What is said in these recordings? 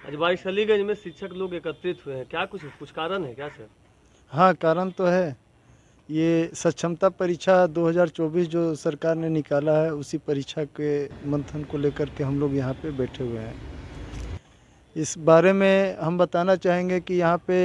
आज बाईस अलीगंज में शिक्षक लोग एकत्रित हुए हैं, क्या कुछ कुछ कारण है क्या सर? हाँ, कारण तो है। ये सक्षमता परीक्षा 2024 जो सरकार ने निकाला है, उसी परीक्षा के मंथन को लेकर के हम लोग यहाँ पे बैठे हुए हैं। इस बारे में हम बताना चाहेंगे कि यहाँ पे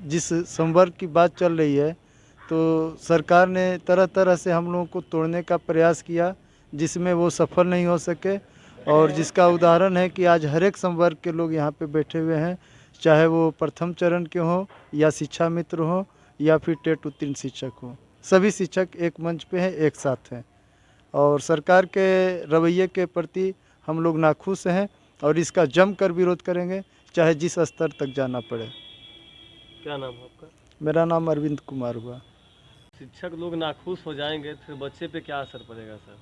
जिस संवर्ग की बात चल रही है, तो सरकार ने तरह तरह से हम लोगों को तोड़ने का प्रयास किया, जिसमें वो सफल नहीं हो सके। और जिसका उदाहरण है कि आज हर एक संवर्ग के लोग यहाँ पे बैठे हुए हैं, चाहे वो प्रथम चरण के हों या शिक्षा मित्र हों या फिर टेट उत्तीर्ण शिक्षक हों। सभी शिक्षक एक मंच पे हैं, एक साथ हैं। और सरकार के रवैये के प्रति हम लोग नाखुश हैं और इसका जमकर विरोध करेंगे, चाहे जिस स्तर तक जाना पड़े। क्या नाम है आपका? मेरा नाम अरविंद कुमार हुआ। शिक्षक लोग नाखुश हो जाएंगे तो फिर बच्चे पे क्या असर पड़ेगा सर?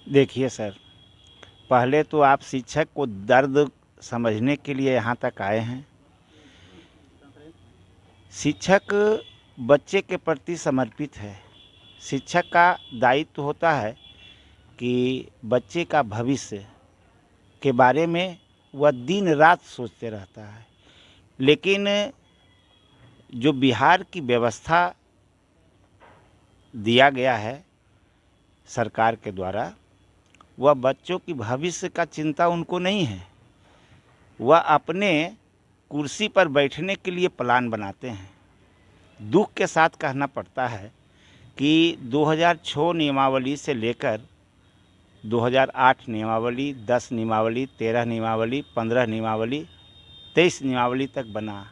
देखिए सर, पहले तो आप शिक्षक को दर्द समझने के लिए यहाँ तक आए हैं। शिक्षक बच्चे के प्रति समर्पित है। शिक्षक का दायित्व होता है कि बच्चे का भविष्य के बारे में वह दिन रात सोचते रहता है। लेकिन जो बिहार की व्यवस्था दिया गया है सरकार के द्वारा, वह बच्चों की भविष्य का चिंता उनको नहीं है। वह अपने कुर्सी पर बैठने के लिए प्लान बनाते हैं। दुख के साथ कहना पड़ता है कि 2006 नियमावली से लेकर 2008 नियमावली, 10 नियमावली, 13 नियमावली, 15 नियमावली, 23 नियमावली तक बना।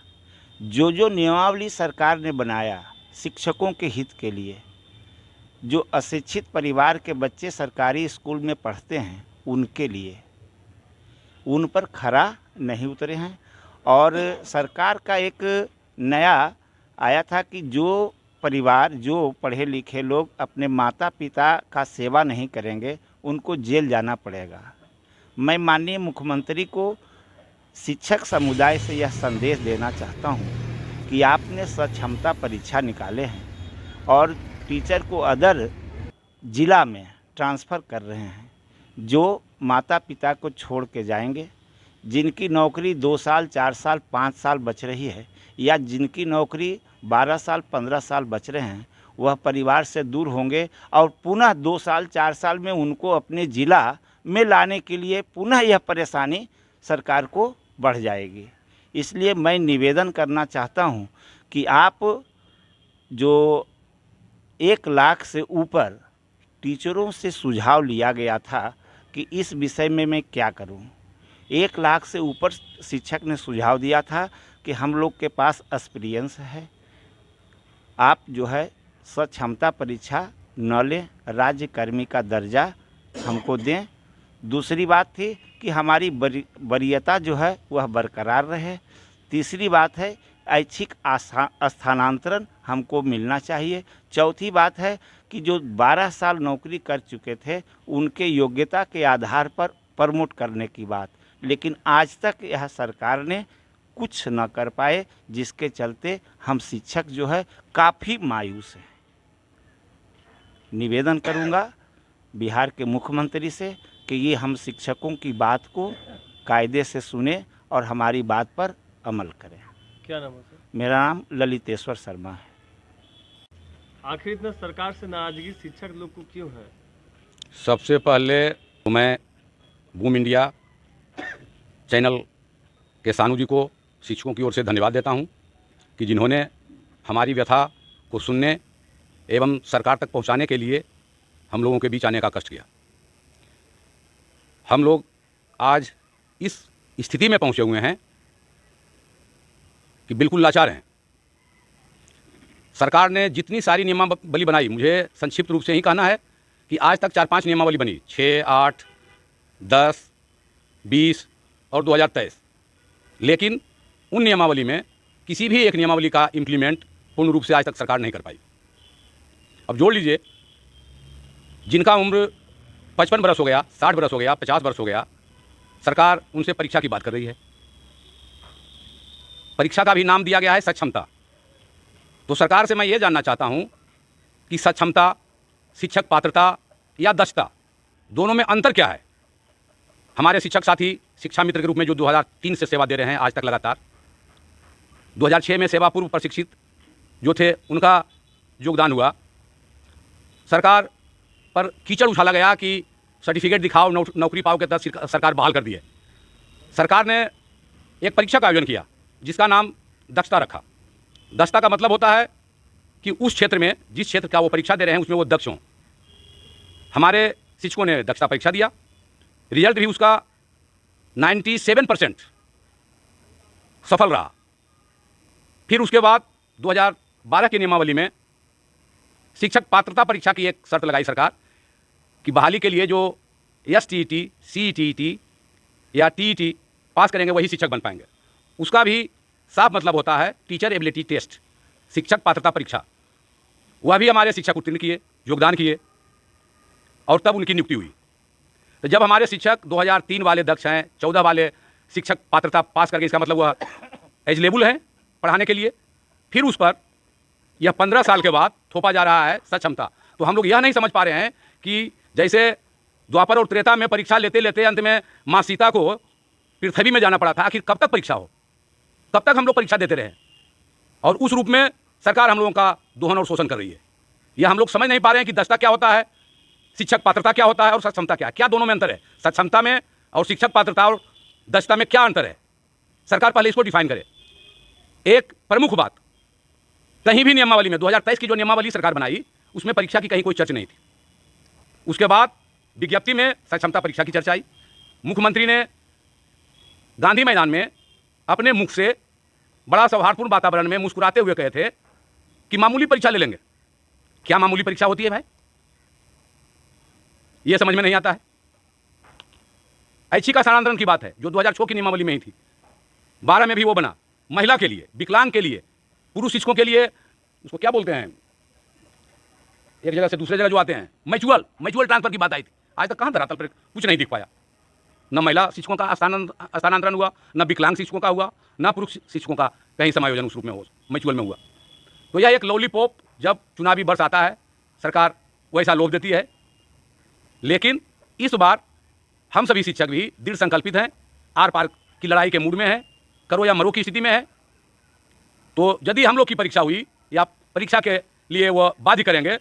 जो नियमावली सरकार ने बनाया शिक्षकों के हित के लिए, जो अशिक्षित परिवार के बच्चे सरकारी स्कूल में पढ़ते हैं उनके लिए, उन पर खरा नहीं उतरे हैं। और सरकार का एक नया आया था कि जो परिवार, जो पढ़े लिखे लोग अपने माता पिता का सेवा नहीं करेंगे उनको जेल जाना पड़ेगा। मैं माननीय मुख्यमंत्री को शिक्षक समुदाय से यह संदेश देना चाहता हूँ कि आपने सक्षमता परीक्षा निकाले हैं और टीचर को अदर जिला में ट्रांसफ़र कर रहे हैं, जो माता पिता को छोड़ के जाएंगे, जिनकी नौकरी 2 साल, 4 साल, 5 साल बच रही है या जिनकी नौकरी 12 साल, 15 साल बच रहे हैं, वह परिवार से दूर होंगे और पुनः 2 साल, 4 साल में उनको अपने ज़िला में लाने के लिए पुनः यह परेशानी सरकार को बढ़ जाएगी। इसलिए मैं निवेदन करना चाहता हूँ कि आप जो 1 लाख से ऊपर टीचरों से सुझाव लिया गया था कि इस विषय में मैं क्या करूं। 1 लाख से ऊपर शिक्षक ने सुझाव दिया था कि हम लोग के पास एक्सपीरियंस है, आप जो है सक्षमता परीक्षा न लें, राज्य कर्मी का दर्जा हमको दें। दूसरी बात थी कि हमारी वरीयता जो है वह बरकरार रहे। तीसरी बात है ऐच्छिक स्थानांतरण हमको मिलना चाहिए। चौथी बात है कि जो 12 साल नौकरी कर चुके थे उनके योग्यता के आधार पर प्रमोट करने की बात, लेकिन आज तक यह सरकार ने कुछ न कर पाए, जिसके चलते हम शिक्षक जो है काफ़ी मायूस हैं। निवेदन करूंगा बिहार के मुख्यमंत्री से कि ये हम शिक्षकों की बात को कायदे से सुने और हमारी बात पर अमल करें। क्या नाम है सर? मेरा नाम ललितेश्वर शर्मा है। आखिर इतना सरकार से नाराजगी शिक्षक लोग को क्यों है? सबसे पहले मैं बूम इंडिया चैनल के सानू जी को शिक्षकों की ओर से धन्यवाद देता हूं कि जिन्होंने हमारी व्यथा को सुनने एवं सरकार तक पहुंचाने के लिए हम लोगों के बीच आने का कष्ट किया। हम लोग आज इस स्थिति में पहुंचे हुए हैं कि बिल्कुल लाचार हैं। सरकार ने जितनी सारी नियमावली बनाई, मुझे संक्षिप्त रूप से ही कहना है कि आज तक 4-5 नियमावली बनी, 6, 8, 10, 20 और 2023। लेकिन उन नियमावली में किसी भी एक नियमावली का इम्प्लीमेंट पूर्ण रूप से आज तक सरकार नहीं कर पाई। अब जोड़ लीजिए, जिनका उम्र 55 बरस हो गया, 60 बरस हो गया, 50 बरस हो गया, सरकार उनसे परीक्षा की बात कर रही है। परीक्षा का भी नाम दिया गया है सक्षमता। तो सरकार से मैं ये जानना चाहता हूं कि सक्षमता, शिक्षक पात्रता या दक्षता, दोनों में अंतर क्या है? हमारे शिक्षक साथी शिक्षा मित्र के रूप में जो 2003 से सेवा दे रहे हैं आज तक लगातार, 2006 में सेवा पूर्व प्रशिक्षित जो थे उनका योगदान हुआ। सरकार पर कीचड़ उछाला गया कि सर्टिफिकेट दिखाओ, नौकरी पाओ के तहत सरकार बहाल कर दी है। सरकार ने एक परीक्षा का आयोजन किया जिसका नाम दक्षता रखा। दक्षता का मतलब होता है कि उस क्षेत्र में, जिस क्षेत्र का वो परीक्षा दे रहे हैं उसमें वो दक्ष हों। हमारे शिक्षकों ने दक्षता परीक्षा दिया, रिजल्ट भी उसका 97% सफल रहा। फिर उसके बाद 2012 की नियमावली में शिक्षक पात्रता परीक्षा की एक शर्त लगाई सरकार कि बहाली के लिए जो STET, CET या TET पास करेंगे वही शिक्षक बन पाएंगे। उसका भी साफ मतलब होता है टीचर एबिलिटी टेस्ट, शिक्षक पात्रता परीक्षा। वह भी हमारे शिक्षक उत्तीर्ण किए, योगदान किए और तब उनकी नियुक्ति हुई। तो जब हमारे शिक्षक 2003 वाले दक्ष हैं, 14 वाले शिक्षक पात्रता पास करके, इसका मतलब वह एलिजिबल हैं पढ़ाने के लिए, फिर उस पर यह 15 साल के बाद थोपा जा रहा है सक्षमता। तो हम लोग यह नहीं समझ पा रहे हैं कि जैसे द्वापर और त्रेता में परीक्षा लेते लेते अंत में माँ सीता को पृथ्वी में जाना पड़ा था, आखिर कब तक परीक्षा हो, कब तक हम लोग परीक्षा देते रहे। और उस रूप में सरकार हम लोगों का दोहन और शोषण कर रही है। यह हम लोग समझ नहीं पा रहे हैं कि दक्षता क्या होता है, शिक्षक पात्रता क्या होता है और सक्षमता क्या है। क्या दोनों में अंतर है? सक्षमता में और शिक्षक पात्रता और दक्षता में क्या अंतर है? सरकार पहले इसको डिफाइन करे। एक प्रमुख बात, कहीं भी नियमावली में 2023 की जो नियमावली सरकार बनाई उसमें परीक्षा की कहीं कोई चर्चा नहीं थी। उसके बाद विज्ञप्ति में सक्षमता परीक्षा की चर्चा आई। मुख्यमंत्री ने गांधी मैदान में अपने मुख से बड़ा सौहार्दपूर्ण वातावरण में मुस्कुराते हुए कहे थे कि मामूली परीक्षा ले लेंगे। क्या मामूली परीक्षा होती है भाई? यह समझ में नहीं आता है। ऐच्छिक स्थानांतरण की बात है जो 2006 की नियमावली में ही थी, 12 में भी वो बना। महिला के लिए, विकलांग के लिए, पुरुष शिक्षकों के लिए, उसको क्या बोलते हैं, एक जगह से दूसरे जगह जो आते हैं, म्यूचुअल ट्रांसफर की बात आई थी। आज तक कहां धरातल पर कुछ नहीं दिख पाया। न महिला शिक्षकों का स्थानांतरण हुआ, न विकलांग शिक्षकों का हुआ, न पुरुष शिक्षकों का कहीं समायोजन उस रूप में हो, म्यूचुअल में हुआ। तो यह एक लॉलीपॉप, जब चुनावी वर्ष आता है सरकार वैसा लोभ देती है। लेकिन इस बार हम सभी शिक्षक भी दृढ़ संकल्पित हैं, आर पार की लड़ाई के मूड में हैं, करो या मरो की स्थिति में है। तो यदि हम लोग की परीक्षा हुई या परीक्षा के लिए वह बाध्य करेंगे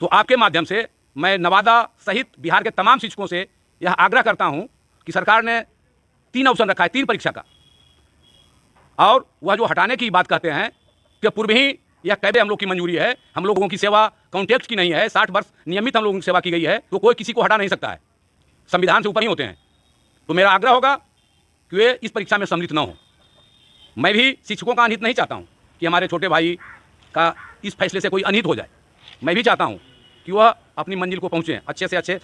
तो आपके माध्यम से मैं नवादा सहित बिहार के तमाम शिक्षकों से यह आग्रह करता हूं कि सरकार ने 3 ऑप्शन रखा है, 3 परीक्षा का, और वह जो हटाने की बात कहते हैं कि पूर्व ही यह कैदे हम लोग की मंजूरी है, हम लोगों की सेवा कॉन्ट्रैक्ट की नहीं है, 60 वर्ष नियमित हम लोगों की सेवा की गई है, तो कोई किसी को हटा नहीं सकता है, संविधान से ऊपर ही होते हैं। तो मेरा आग्रह होगा कि वे इस परीक्षा में सम्मिलित न हो। मैं भी शिक्षकों का अनहित नहीं चाहता हूं कि हमारे छोटे भाई का इस फैसले से कोई अनहित हो जाए। मैं भी चाहता हूं कि वह अपनी मंजिल को पहुंचें, अच्छे से अच्छे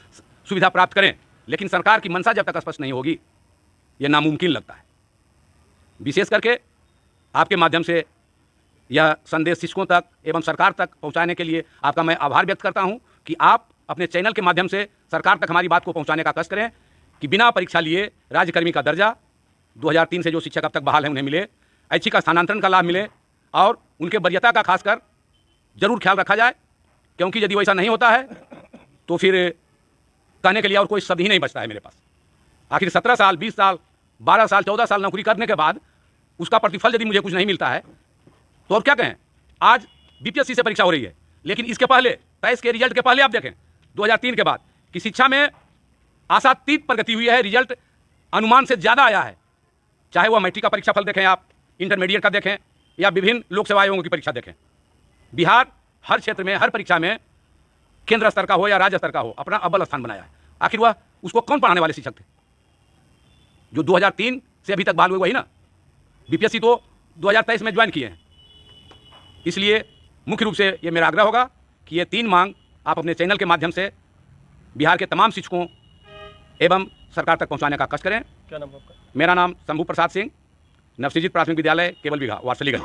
सुविधा प्राप्त करें, लेकिन सरकार की मंशा जब तक स्पष्ट नहीं होगी यह नामुमकिन लगता है। विशेष करके आपके माध्यम से यह संदेश शिक्षकों तक एवं सरकार तक पहुंचाने के लिए आपका मैं आभार व्यक्त करता हूं कि आप अपने चैनल के माध्यम से सरकार तक हमारी बात को पहुंचाने का कष्ट करें कि बिना परीक्षा लिए राज्यकर्मी का दर्जा 2003 से जो शिक्षक अब तक बहाल हैं उन्हें मिले, ऐच्छिक स्थानांतरण का लाभ मिले और उनके वरीयता का खासकर जरूर ख्याल रखा जाए, क्योंकि यदि वैसा नहीं होता है तो फिर कहने के लिए और कोई शब्द ही नहीं बचता है मेरे पास। आखिर 17 साल, 20 साल, 12 साल, 14 साल नौकरी करने के बाद उसका प्रतिफल यदि मुझे कुछ नहीं मिलता है तो और क्या कहें। आज BPSC से परीक्षा हो रही है, लेकिन इसके पहले 23 के रिजल्ट के पहले आप देखें 2003 के बाद कि शिक्षा में आशातीत प्रगति हुई है, रिजल्ट अनुमान से ज़्यादा आया है। चाहे वह मैट्रिक का परीक्षा फल देखें, आप इंटरमीडिएट का देखें या विभिन्न लोक सेवा आयोगों की परीक्षा देखें, बिहार हर क्षेत्र में, हर परीक्षा में, केंद्र स्तर का हो या राज्य स्तर का हो, अपना अव्वल स्थान बनाया है। आखिर वह उसको कौन पढ़ाने वाले शिक्षक थे? जो 2003 से अभी तक बहाल हुए वही ना। BPSC तो 2023 में ज्वाइन किए हैं। इसलिए मुख्य रूप से ये मेरा आग्रह होगा कि ये 3 मांग आप अपने चैनल के माध्यम से बिहार के तमाम शिक्षकों एवं सरकार तक पहुंचाने का कष्ट करें। क्या नाम है आपका? मेरा नाम शंभू प्रसाद सिंह, नवसृजित प्राथमिक विद्यालय केवल बिघा, वारसलीगंज।